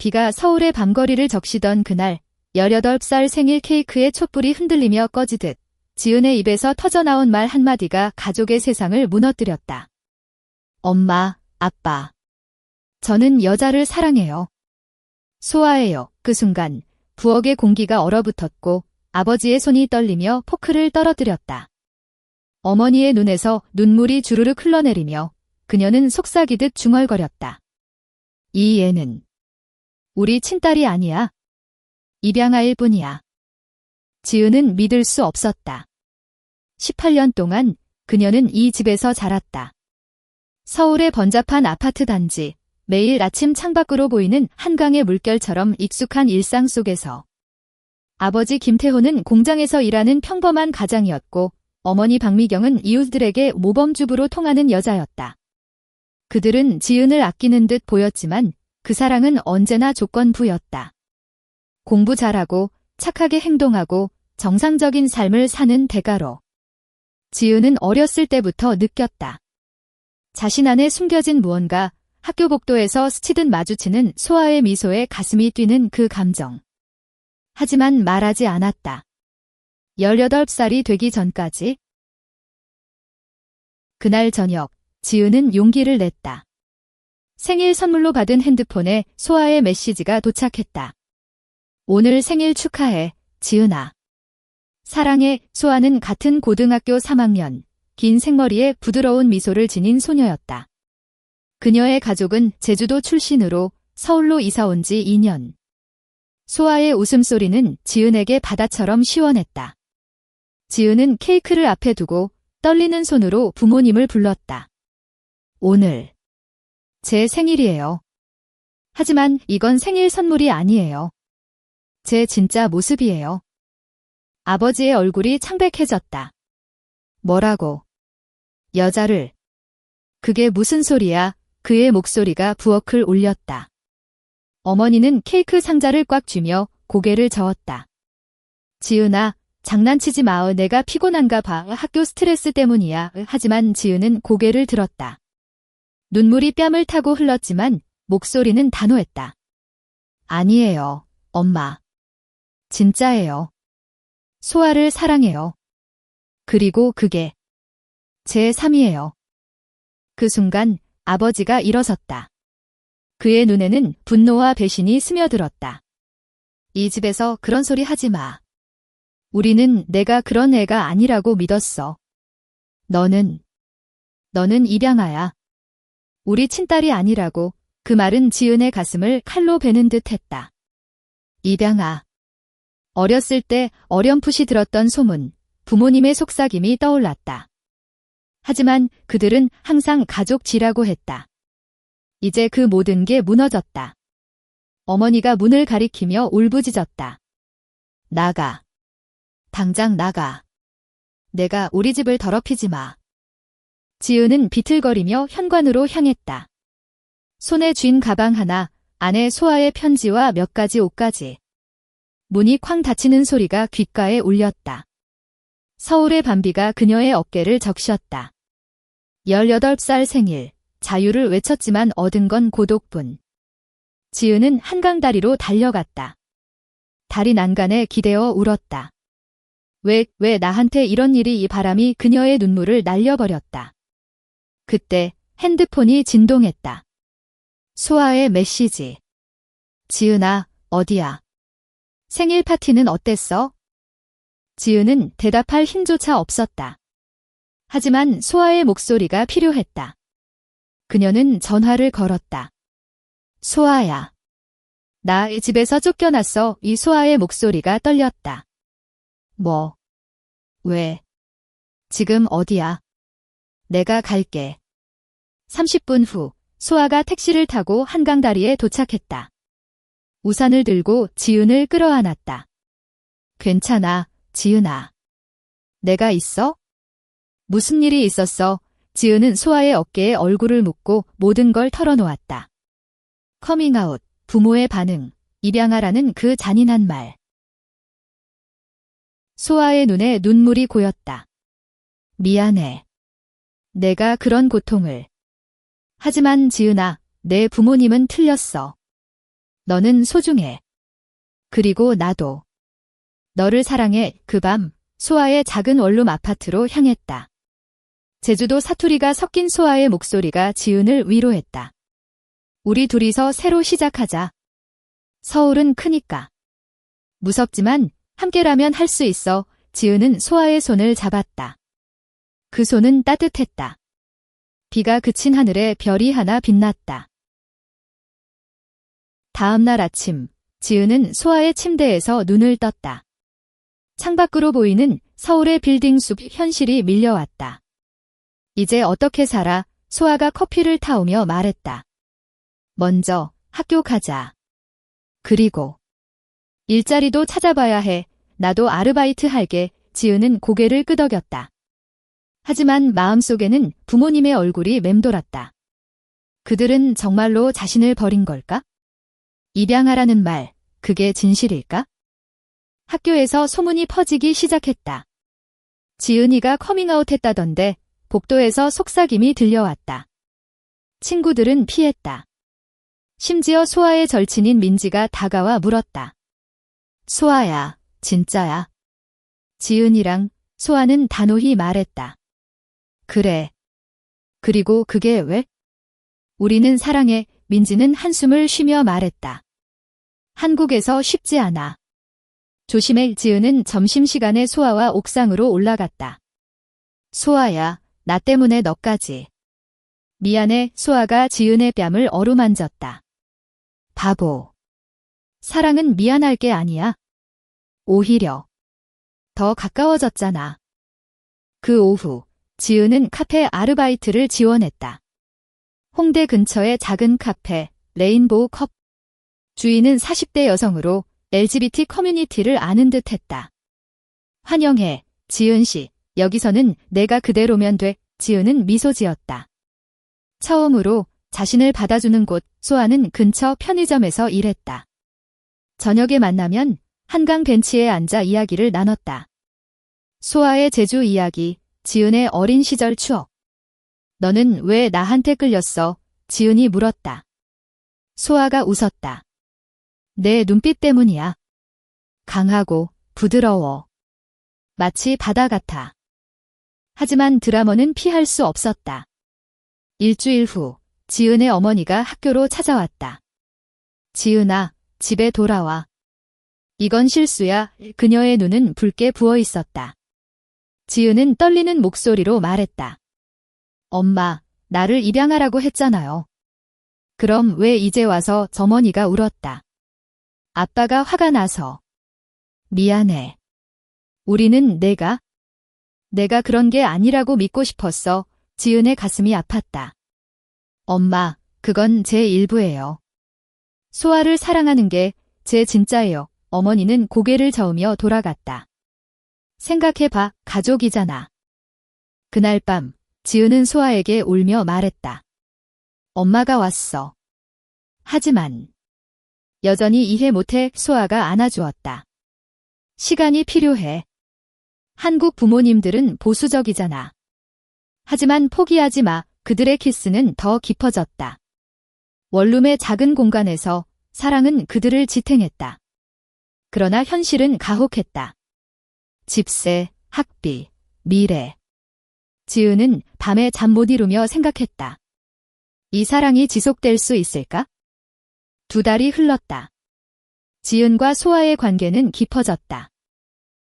비가 서울의 밤거리를 적시던 그날 18살 생일 케이크의 촛불이 흔들리며 꺼지듯 지은의 입에서 터져나온 말 한마디가 가족의 세상을 무너뜨렸다. 엄마, 아빠. 저는 여자를 사랑해요. 소아예요. 그 순간 부엌의 공기가 얼어붙었고 아버지의 손이 떨리며 포크를 떨어뜨렸다. 어머니의 눈에서 눈물이 주르륵 흘러내리며 그녀는 속삭이듯 중얼거렸다. 이 애는 우리 친딸이 아니야. 입양아일 뿐이야. 지은은 믿을 수 없었다. 18년 동안 그녀는 이 집에서 자랐다. 서울의 번잡한 아파트 단지, 매일 아침 창밖으로 보이는 한강의 물결처럼 익숙한 일상 속에서. 아버지 김태호는 공장에서 일하는 평범한 가장이었고 어머니 박미경은 이웃들에게 모범주부로 통하는 여자였다. 그들은 지은을 아끼는 듯 보였지만 그 사랑은 언제나 조건부였다. 공부 잘하고 착하게 행동하고 정상적인 삶을 사는 대가로. 지은은 어렸을 때부터 느꼈다. 자신 안에 숨겨진 무언가, 학교 복도에서 스치듯 마주치는 소아의 미소에 가슴이 뛰는 그 감정. 하지만 말하지 않았다. 18살이 되기 전까지. 그날 저녁, 지은은 용기를 냈다. 생일 선물로 받은 핸드폰에 소아의 메시지가 도착했다. 오늘 생일 축하해, 지은아. 사랑해. 소아는 같은 고등학교 3학년, 긴 생머리에 부드러운 미소를 지닌 소녀였다. 그녀의 가족은 제주도 출신으로 서울로 이사 온 지 2년. 소아의 웃음소리는 지은에게 바다처럼 시원했다. 지은은 케이크를 앞에 두고 떨리는 손으로 부모님을 불렀다. 오늘 제 생일이에요. 하지만 이건 생일 선물이 아니에요. 제 진짜 모습이에요. 아버지의 얼굴이 창백해졌다. 뭐라고? 여자를. 그게 무슨 소리야? 그의 목소리가 부엌을 울렸다. 어머니는 케이크 상자를 꽉 쥐며 고개를 저었다. 지은아, 장난치지 마. 내가 피곤한가 봐. 학교 스트레스 때문이야. 하지만 지은은 고개를 들었다. 눈물이 뺨을 타고 흘렀지만 목소리는 단호했다. 아니에요, 엄마. 진짜예요. 소아를 사랑해요. 그리고 그게 제 3이에요. 그 순간 아버지가 일어섰다. 그의 눈에는 분노와 배신이 스며들었다. 이 집에서 그런 소리 하지 마. 우리는 내가 그런 애가 아니라고 믿었어. 너는 입양아야. 우리 친딸이 아니라고. 그 말은 지은의 가슴을 칼로 베는 듯 했다. 입양아. 어렸을 때 어렴풋이 들었던 소문, 부모님의 속삭임이 떠올랐다. 하지만 그들은 항상 가족지라고 했다. 이제 그 모든 게 무너졌다. 어머니가 문을 가리키며 울부짖었다. 나가. 당장 나가. 내가 우리 집을 더럽히지 마. 지은은 비틀거리며 현관으로 향했다. 손에 쥔 가방 하나, 안에 소아의 편지와 몇 가지 옷까지. 문이 쾅 닫히는 소리가 귓가에 울렸다. 서울의 밤비가 그녀의 어깨를 적셨다. 18살 생일, 자유를 외쳤지만 얻은 건 고독뿐. 지은은 한강 다리로 달려갔다. 다리 난간에 기대어 울었다. 왜 나한테 이런 일이. 이 바람이 그녀의 눈물을 날려버렸다. 그때 핸드폰이 진동했다. 소아의 메시지. 지은아, 어디야? 생일 파티는 어땠어? 지은은 대답할 힘조차 없었다. 하지만 소아의 목소리가 필요했다. 그녀는 전화를 걸었다. 소아야. 나 이 집에서 쫓겨났어. 이 소아의 목소리가 떨렸다. 뭐? 왜? 지금 어디야? 내가 갈게. 30분 후, 소아가 택시를 타고 한강 다리에 도착했다. 우산을 들고 지은을 끌어안았다. 괜찮아, 지은아. 내가 있어? 무슨 일이 있었어? 지은은 소아의 어깨에 얼굴을 묻고 모든 걸 털어놓았다. 커밍아웃, 부모의 반응, 입양아라는 그 잔인한 말. 소아의 눈에 눈물이 고였다. 미안해. 내가 그런 고통을. 하지만 지은아, 내 부모님은 틀렸어. 너는 소중해. 그리고 나도. 너를 사랑해. 그 밤, 소아의 작은 원룸 아파트로 향했다. 제주도 사투리가 섞인 소아의 목소리가 지은을 위로했다. 우리 둘이서 새로 시작하자. 서울은 크니까. 무섭지만 함께라면 할 수 있어. 지은은 소아의 손을 잡았다. 그 손은 따뜻했다. 비가 그친 하늘에 별이 하나 빛났다. 다음 날 아침, 지은은 소아의 침대에서 눈을 떴다. 창밖으로 보이는 서울의 빌딩 숲 현실이 밀려왔다. 이제 어떻게 살아? 소아가 커피를 타오며 말했다. 먼저 학교 가자. 그리고 일자리도 찾아봐야 해. 나도 아르바이트 할게. 지은은 고개를 끄덕였다. 하지만 마음속에는 부모님의 얼굴이 맴돌았다. 그들은 정말로 자신을 버린 걸까? 입양하라는 말, 그게 진실일까? 학교에서 소문이 퍼지기 시작했다. 지은이가 커밍아웃했다던데 복도에서 속삭임이 들려왔다. 친구들은 피했다. 심지어 소아의 절친인 민지가 다가와 물었다. 소아야, 진짜야? 지은이랑 소아는 단호히 말했다. 그래. 그리고 그게 왜? 우리는 사랑해. 민지는 한숨을 쉬며 말했다. 한국에서 쉽지 않아. 조심해. 지은은 점심시간에 소아와 옥상으로 올라갔다. 소아야, 나 때문에 너까지. 미안해. 소아가 지은의 뺨을 어루만졌다. 바보. 사랑은 미안할 게 아니야. 오히려 더 가까워졌잖아. 그 오후, 지은은 카페 아르바이트를 지원했다. 홍대 근처의 작은 카페, 레인보우 컵. 주인은 40대 여성으로 LGBT 커뮤니티를 아는 듯 했다. 환영해, 지은 씨. 여기서는 내가 그대로면 돼. 지은은 미소 지었다. 처음으로 자신을 받아주는 곳, 소아는 근처 편의점에서 일했다. 저녁에 만나면 한강 벤치에 앉아 이야기를 나눴다. 소아의 제주 이야기, 지은의 어린 시절 추억. 너는 왜 나한테 끌렸어? 지은이 물었다. 소아가 웃었다. 내 눈빛 때문이야. 강하고 부드러워. 마치 바다 같아. 하지만 드라머는 피할 수 없었다. 일주일 후, 지은의 어머니가 학교로 찾아왔다. 지은아, 집에 돌아와. 이건 실수야. 그녀의 눈은 붉게 부어 있었다. 지은은 떨리는 목소리로 말했다. 엄마, 나를 입양하라고 했잖아요. 그럼 왜 이제 와서? 어머니가 울었다. 아빠가 화가 나서. 미안해. 우리는 내가 그런 게 아니라고 믿고 싶었어. 지은의 가슴이 아팠다. 엄마, 그건 제 일부예요. 소아를 사랑하는 게 제 진짜예요. 어머니는 고개를 저으며 돌아갔다. 생각해봐, 가족이잖아. 그날 밤, 지은은 소아에게 울며 말했다. 엄마가 왔어. 하지만 여전히 이해 못해. 소아가 안아주었다. 시간이 필요해. 한국 부모님들은 보수적이잖아. 하지만 포기하지 마. 그들의 키스는 더 깊어졌다. 원룸의 작은 공간에서 사랑은 그들을 지탱했다. 그러나 현실은 가혹했다. 집세, 학비, 미래. 지은은 밤에 잠 못 이루며 생각했다. 이 사랑이 지속될 수 있을까? 2달이 흘렀다. 지은과 소아의 관계는 깊어졌다.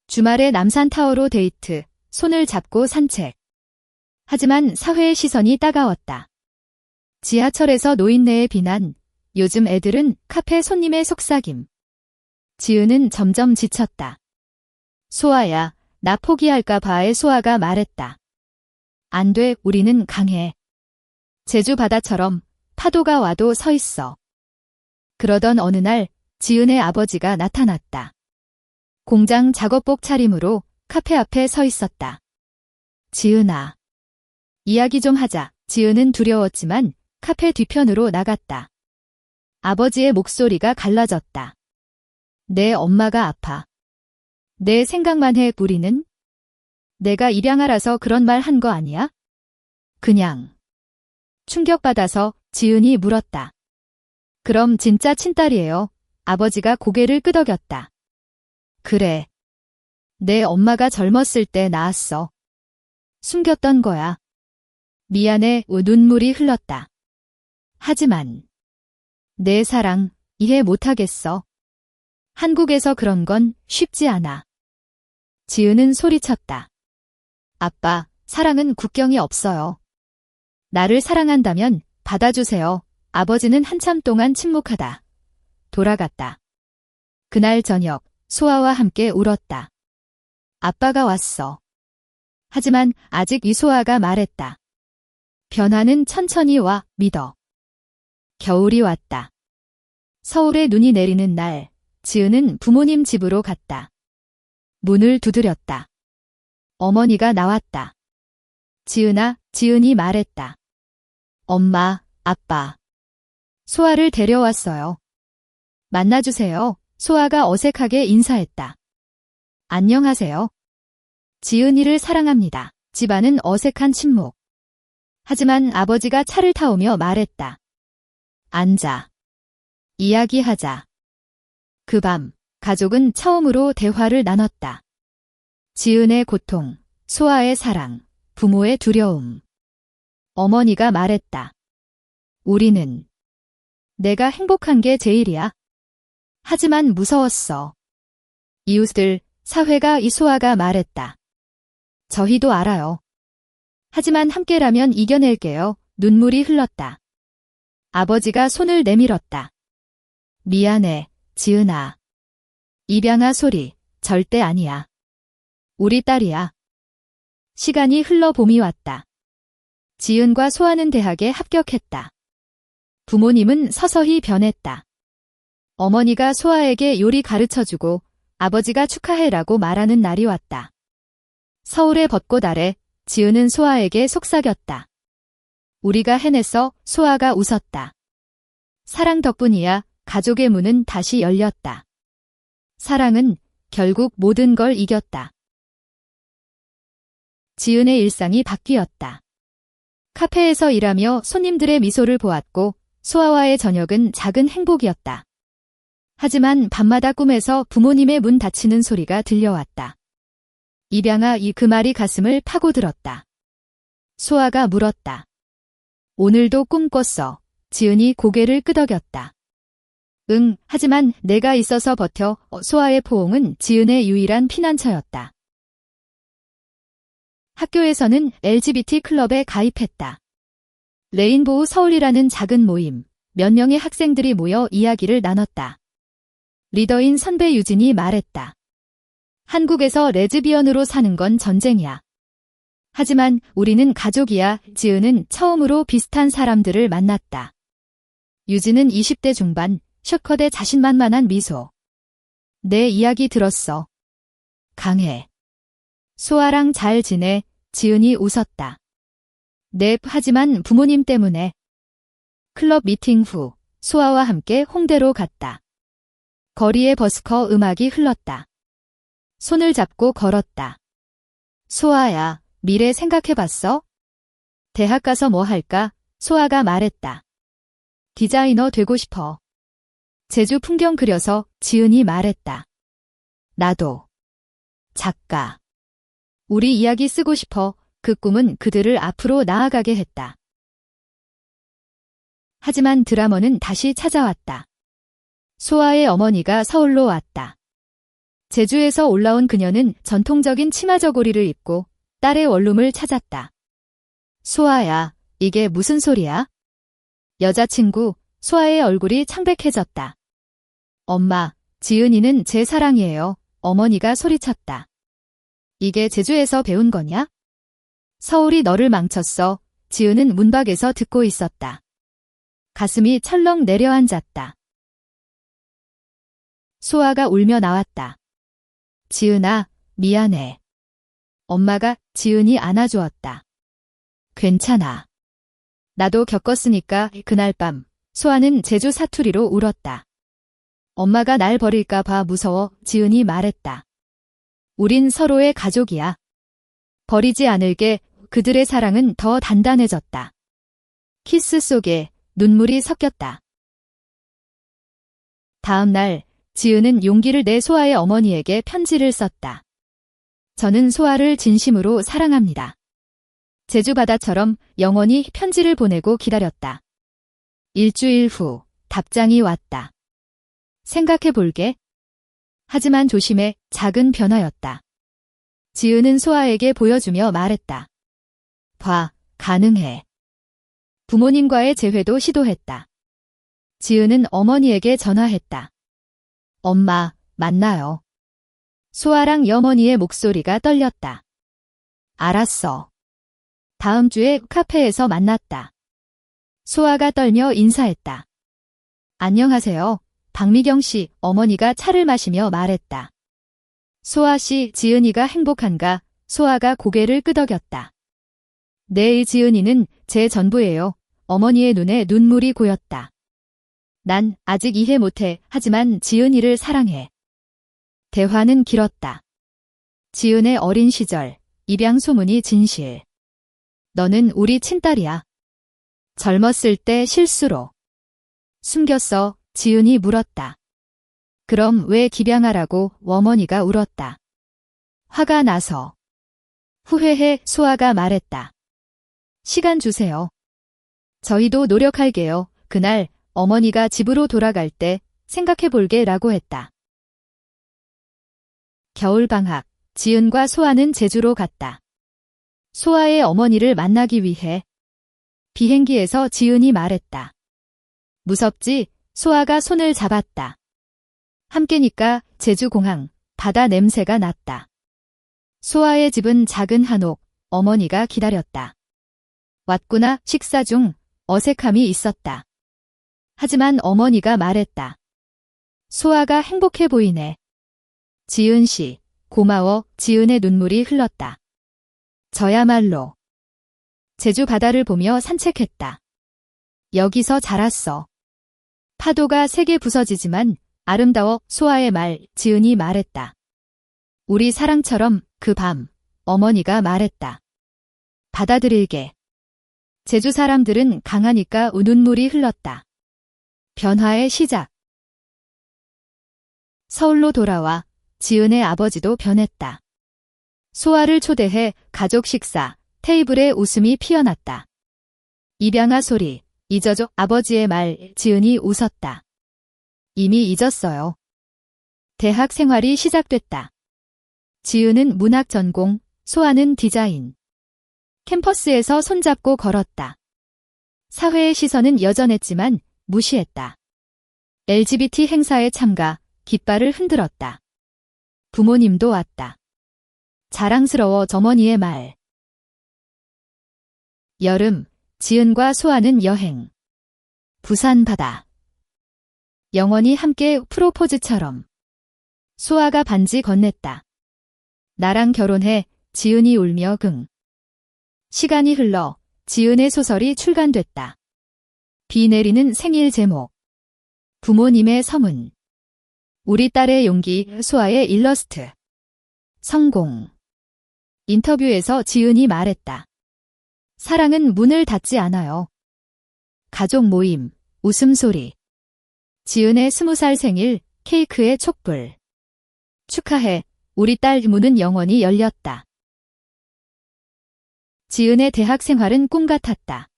주말에 남산타워로 데이트, 손을 잡고 산책. 하지만 사회의 시선이 따가웠다. 지하철에서 노인네의 비난, 요즘 애들은 카페 손님의 속삭임. 지은은 점점 지쳤다. 소아야, 나 포기할까 봐의 소아가 말했다. 안 돼, 우리는 강해. 제주 바다처럼 파도가 와도 서 있어. 그러던 어느 날 지은의 아버지가 나타났다. 공장 작업복 차림으로 카페 앞에 서 있었다. 지은아. 이야기 좀 하자. 지은은 두려웠지만 카페 뒤편으로 나갔다. 아버지의 목소리가 갈라졌다. 내 엄마가 아파. 내 생각만 해. 우리는? 내가 입양하라서 그런 말 한 거 아니야? 그냥. 충격받아서. 지은이 물었다. 그럼 진짜 친딸이에요. 아버지가 고개를 끄덕였다. 그래. 내 엄마가 젊었을 때 낳았어. 숨겼던 거야. 미안해. 눈물이 흘렀다. 하지만 내 사랑 이해 못하겠어. 한국에서 그런 건 쉽지 않아. 지은은 소리쳤다. 아빠, 사랑은 국경이 없어요. 나를 사랑한다면 받아주세요. 아버지는 한참 동안 침묵하다 돌아갔다. 그날 저녁 소아와 함께 울었다. 아빠가 왔어. 하지만 아직 이소아가 말했다. 변화는 천천히 와, 믿어. 겨울이 왔다. 서울에 눈이 내리는 날, 지은은 부모님 집으로 갔다. 문을 두드렸다. 어머니가 나왔다. 지은아, 지은이 말했다. 엄마, 아빠. 소아를 데려왔어요. 만나주세요. 소아가 어색하게 인사했다. 안녕하세요. 지은이를 사랑합니다. 집안은 어색한 침묵. 하지만 아버지가 차를 타오며 말했다. 앉아. 이야기하자. 그 밤, 가족은 처음으로 대화를 나눴다. 지은의 고통, 소아의 사랑, 부모의 두려움. 어머니가 말했다. 우리는 내가 행복한 게 제일이야. 하지만 무서웠어. 이웃들, 사회가 이소아가 말했다. 저희도 알아요. 하지만 함께라면 이겨낼게요. 눈물이 흘렀다. 아버지가 손을 내밀었다. 미안해, 지은아. 입양아 소리, 절대 아니야. 우리 딸이야. 시간이 흘러 봄이 왔다. 지은과 소아는 대학에 합격했다. 부모님은 서서히 변했다. 어머니가 소아에게 요리 가르쳐주고 아버지가 축하해라고 말하는 날이 왔다. 서울의 벚꽃 아래 지은은 소아에게 속삭였다. 우리가 해냈어. 소아가 웃었다. 사랑 덕분이야. 가족의 문은 다시 열렸다. 사랑은 결국 모든 걸 이겼다. 지은의 일상이 바뀌었다. 카페에서 일하며 손님들의 미소를 보았고 소아와의 저녁은 작은 행복이었다. 하지만 밤마다 꿈에서 부모님의 문 닫히는 소리가 들려왔다. 입양아, 그 말이 가슴을 파고들었다. 소아가 물었다. 오늘도 꿈 꿨어. 지은이 고개를 끄덕였다. 응, 하지만 내가 있어서 버텨. 소아의 포옹은 지은의 유일한 피난처였다. 학교에서는 LGBT 클럽에 가입했다. 레인보우 서울이라는 작은 모임, 몇 명의 학생들이 모여 이야기를 나눴다. 리더인 선배 유진이 말했다. 한국에서 레즈비언으로 사는 건 전쟁이야. 하지만 우리는 가족이야. 지은은 처음으로 비슷한 사람들을 만났다. 유진은 20대 중반, 셔컷에 자신만만한 미소. 내 이야기 들었어. 강해. 소아랑 잘 지내. 지은이 웃었다. 네, 하지만 부모님 때문에. 클럽 미팅 후 소아와 함께 홍대로 갔다. 거리에 버스커 음악이 흘렀다. 손을 잡고 걸었다. 소아야, 미래 생각해봤어? 대학 가서 뭐 할까? 소아가 말했다. 디자이너 되고 싶어. 제주 풍경 그려서. 지은이 말했다. 나도. 작가. 우리 이야기 쓰고 싶어. 그 꿈은 그들을 앞으로 나아가게 했다. 하지만 드라머는 다시 찾아왔다. 소아의 어머니가 서울로 왔다. 제주에서 올라온 그녀는 전통적인 치마 저고리를 입고 딸의 원룸을 찾았다. 소아야, 이게 무슨 소리야? 여자친구, 소아의 얼굴이 창백해졌다. 엄마, 지은이는 제 사랑이에요. 어머니가 소리쳤다. 이게 제주에서 배운 거냐? 서울이 너를 망쳤어. 지은은 문밖에서 듣고 있었다. 가슴이 철렁 내려앉았다. 소아가 울며 나왔다. 지은아, 미안해. 엄마가 지은이 안아주었다. 괜찮아. 나도 겪었으니까. 그날 밤 소아는 제주 사투리로 울었다. 엄마가 날 버릴까 봐 무서워. 지은이 말했다. 우린 서로의 가족이야. 버리지 않을게. 그들의 사랑은 더 단단해졌다. 키스 속에 눈물이 섞였다. 다음 날 지은은 용기를 내 소아의 어머니에게 편지를 썼다. 저는 소아를 진심으로 사랑합니다. 제주 바다처럼 영원히 편지를 보내고 기다렸다. 일주일 후 답장이 왔다. 생각해 볼게. 하지만 조심해. 작은 변화였다. 지은은 소아에게 보여주며 말했다. 봐, 가능해. 부모님과의 재회도 시도했다. 지은은 어머니에게 전화했다. 엄마, 만나요. 소아랑 여머니의 목소리가 떨렸다. 알았어. 다음 주에 카페에서 만났다. 소아가 떨며 인사했다. 안녕하세요. 박미경 씨, 어머니가 차를 마시며 말했다. 소아 씨, 지은이가 행복한가? 소아가 고개를 끄덕였다. 네, 지은이는 제 전부예요. 어머니의 눈에 눈물이 고였다. 난 아직 이해 못해. 하지만 지은이를 사랑해. 대화는 길었다. 지은의 어린 시절, 입양 소문이 진실. 너는 우리 친딸이야. 젊었을 때 실수로 숨겼어. 지은이 물었다. 그럼 왜 기량하라고? 어머니가 울었다. 화가 나서. 후회해. 소아가 말했다. 시간 주세요. 저희도 노력할게요. 그날 어머니가 집으로 돌아갈 때 생각해 볼게라고 했다. 겨울방학, 지은과 소아는 제주로 갔다. 소아의 어머니를 만나기 위해. 비행기에서 지은이 말했다. 무섭지? 소아가 손을 잡았다. 함께니까 제주공항, 바다 냄새가 났다. 소아의 집은 작은 한옥, 어머니가 기다렸다. 왔구나. 식사 중 어색함이 있었다. 하지만 어머니가 말했다. 소아가 행복해 보이네. 지은 씨, 고마워. 지은의 눈물이 흘렀다. 저야말로. 제주 바다를 보며 산책했다. 여기서 자랐어. 파도가 세게 부서지지만 아름다워. 소아의 말, 지은이 말했다. 우리 사랑처럼. 그 밤, 어머니가 말했다. 받아들일게. 제주 사람들은 강하니까 눈물이 흘렀다. 변화의 시작. 서울로 돌아와 지은의 아버지도 변했다. 소아를 초대해 가족 식사, 테이블에 웃음이 피어났다. 입양아 소리, 잊어줘. 아버지의 말, 지은이 웃었다. 이미 잊었어요. 대학 생활이 시작됐다. 지은은 문학 전공, 소아는 디자인. 캠퍼스에서 손잡고 걸었다. 사회의 시선은 여전했지만 무시했다. LGBT 행사에 참가, 깃발을 흔들었다. 부모님도 왔다. 자랑스러워. 어머니의 말. 여름, 지은과 소아는 여행. 부산 바다. 영원히 함께. 프로포즈처럼. 소아가 반지 건넸다. 나랑 결혼해. 지은이 울며 긍. 시간이 흘러 지은의 소설이 출간됐다. 비 내리는 생일 제목. 부모님의 서문. 우리 딸의 용기. 소아의 일러스트. 성공. 인터뷰에서 지은이 말했다. 사랑은 문을 닫지 않아요. 가족 모임, 웃음소리. 지은의 20살 생일, 케이크의 촛불. 축하해. 우리 딸 문은 영원히 열렸다. 지은의 대학 생활은 꿈 같았다.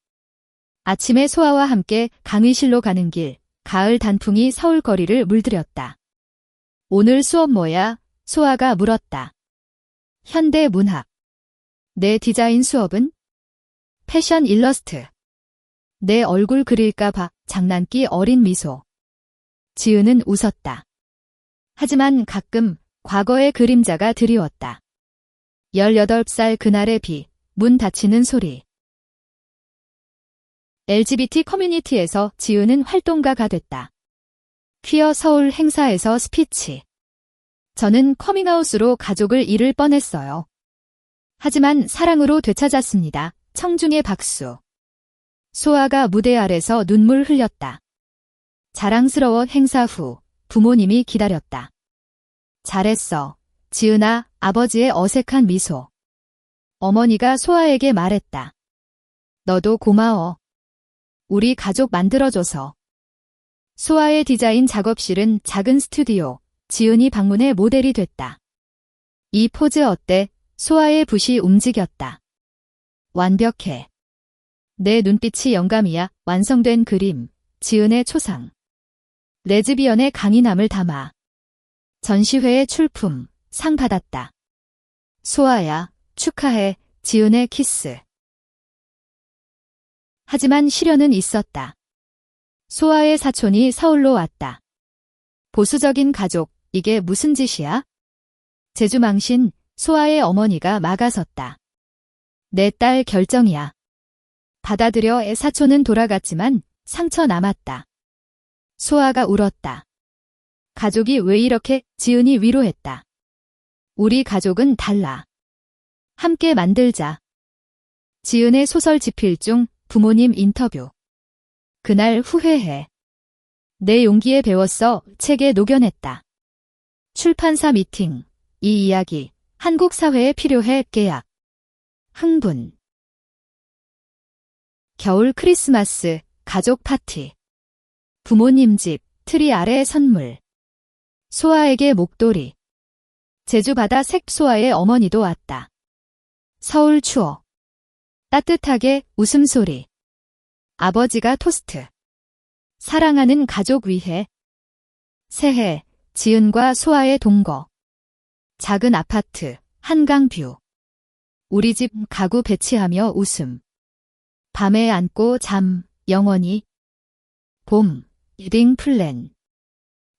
아침에 소아와 함께 강의실로 가는 길, 가을 단풍이 서울 거리를 물들였다. 오늘 수업 뭐야? 소아가 물었다. 현대 문학. 내 디자인 수업은? 패션 일러스트. 내 얼굴 그릴까 봐. 장난기 어린 미소. 지은은 웃었다. 하지만 가끔 과거의 그림자가 드리웠다. 18살 그날의 비, 문 닫히는 소리. LGBT 커뮤니티에서 지은은 활동가가 됐다. 퀴어 서울 행사에서 스피치. 저는 커밍아웃으로 가족을 잃을 뻔했어요. 하지만 사랑으로 되찾았습니다. 청중의 박수. 소아가 무대 아래서 눈물 흘렸다. 자랑스러워. 행사 후 부모님이 기다렸다. 잘했어. 지은아. 아버지의 어색한 미소. 어머니가 소아에게 말했다. 너도 고마워. 우리 가족 만들어줘서. 소아의 디자인 작업실은 작은 스튜디오, 지은이 방문의 모델이 됐다. 이 포즈 어때? 소아의 붓이 움직였다. 완벽해. 내 눈빛이 영감이야. 완성된 그림, 지은의 초상. 레즈비언의 강인함을 담아. 전시회의 출품, 상 받았다. 소아야, 축하해. 지은의 키스. 하지만 시련은 있었다. 소아의 사촌이 서울로 왔다. 보수적인 가족, 이게 무슨 짓이야? 제주망신, 소아의 어머니가 막아섰다. 내 딸 결정이야. 받아들여. 사촌은 돌아갔지만 상처 남았다. 소아가 울었다. 가족이 왜 이렇게? 지은이 위로했다. 우리 가족은 달라. 함께 만들자. 지은의 소설 집필 중 부모님 인터뷰. 그날 후회해. 내 용기에 배웠어. 책에 녹여냈다. 출판사 미팅. 이 이야기. 한국 사회에 필요해. 계약. 흥분. 겨울 크리스마스, 가족 파티. 부모님 집, 트리 아래 선물. 소아에게 목도리. 제주 바다 색. 소아의 어머니도 왔다. 서울 추억. 따뜻하게 웃음소리. 아버지가 토스트. 사랑하는 가족 위해. 새해, 지은과 소아의 동거. 작은 아파트, 한강 뷰. 우리 집 가구 배치하며 웃음. 밤에 안고 잠, 영원히. 봄, 웨딩 플랜.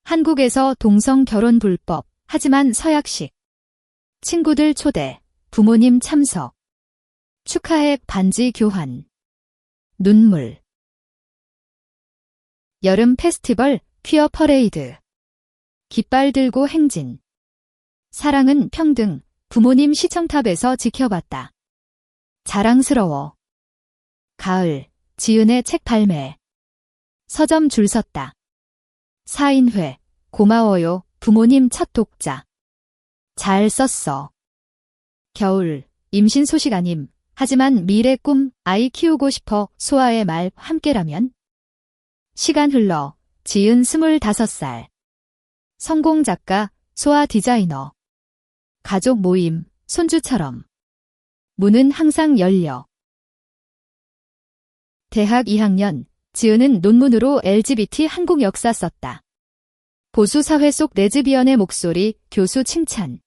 한국에서 동성 결혼 불법, 하지만 서약식. 친구들 초대, 부모님 참석. 축하해. 반지 교환. 눈물. 여름 페스티벌, 퀴어 퍼레이드. 깃발 들고 행진. 사랑은 평등. 부모님 시청탑에서 지켜봤다. 자랑스러워. 가을, 지은의 책 발매. 서점 줄 섰다. 사인회, 고마워요. 부모님 첫 독자. 잘 썼어. 겨울, 임신 소식 아님. 하지만 미래 꿈, 아이 키우고 싶어. 소아의 말, 함께라면. 시간 흘러, 지은 25살. 성공 작가, 소아 디자이너. 가족 모임, 손주처럼. 문은 항상 열려. 대학 2학년, 지은은 논문으로 LGBT 한국 역사 썼다. 보수 사회 속 레즈비언의 목소리, 교수 칭찬.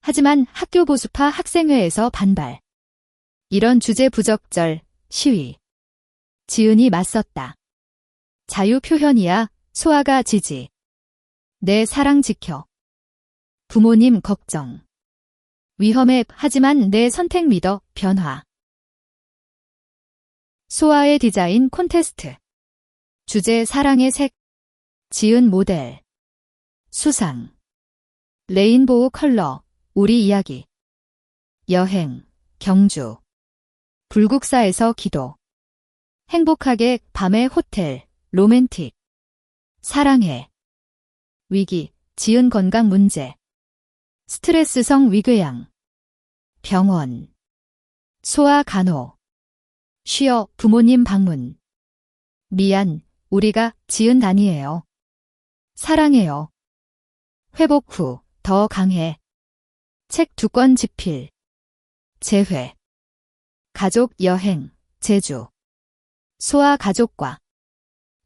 하지만 학교 보수파 학생회에서 반발. 이런 주제 부적절, 시위. 지은이 맞섰다. 자유 표현이야. 소아가 지지. 내 사랑 지켜. 부모님 걱정. 위험해. 하지만 내 선택 믿어. 변화. 소아의 디자인 콘테스트. 주제 사랑의 색. 지은 모델. 수상. 레인보우 컬러. 우리 이야기. 여행. 경주. 불국사에서 기도. 행복하게. 밤의 호텔. 로맨틱. 사랑해. 위기. 지은 건강 문제. 스트레스성 위궤양. 병원. 소아 간호. 쉬어. 부모님 방문. 미안. 우리가 지은 아니에요. 사랑해요. 회복 후 더 강해. 책 2권 집필. 재회. 가족 여행. 제주. 소아 가족과.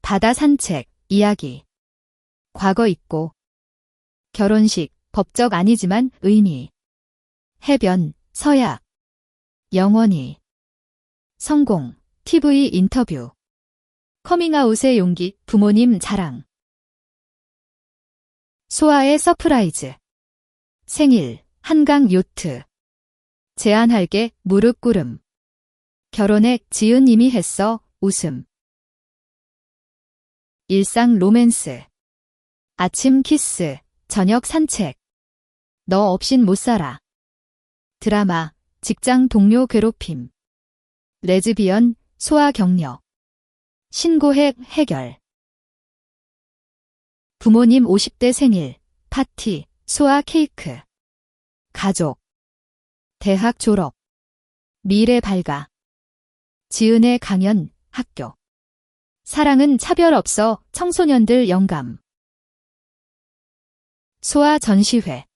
바다 산책. 이야기. 과거 있고. 결혼식. 법적 아니지만 의미. 해변. 서약. 영원히. 성공. TV 인터뷰. 커밍아웃의 용기. 부모님 자랑. 소아의 서프라이즈. 생일. 한강 요트. 제안할게. 무릎 꿇음. 결혼에 지은 이미 했어. 웃음. 일상 로맨스. 아침 키스. 저녁 산책. 너 없인 못 살아. 드라마. 직장 동료 괴롭힘. 레즈비언. 소아 격려. 신고해. 해결. 부모님 50대 생일. 파티. 소아 케이크. 가족. 대학 졸업. 미래 밝아. 지은의 강연. 학교. 사랑은 차별 없어 청소년들 영감. 소아 전시회.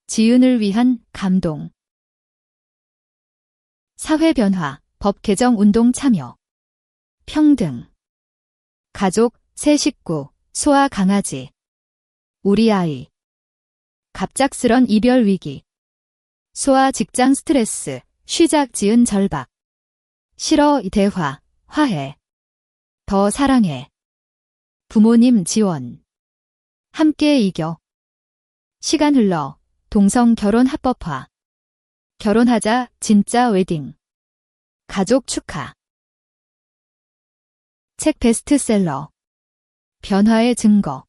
지은을 위한 감동. 사회 변화, 법 개정 운동 참여. 평등. 가족, 새 식구, 소아 강아지. 우리 아이. 갑작스런 이별 위기. 소아 직장 스트레스, 쉬작 지은 절박. 싫어 대화, 화해. 더 사랑해. 부모님 지원. 함께 이겨. 시간 흘러, 동성 결혼 합법화. 결혼하자, 진짜 웨딩. 가족 축하. 책 베스트셀러. 변화의 증거.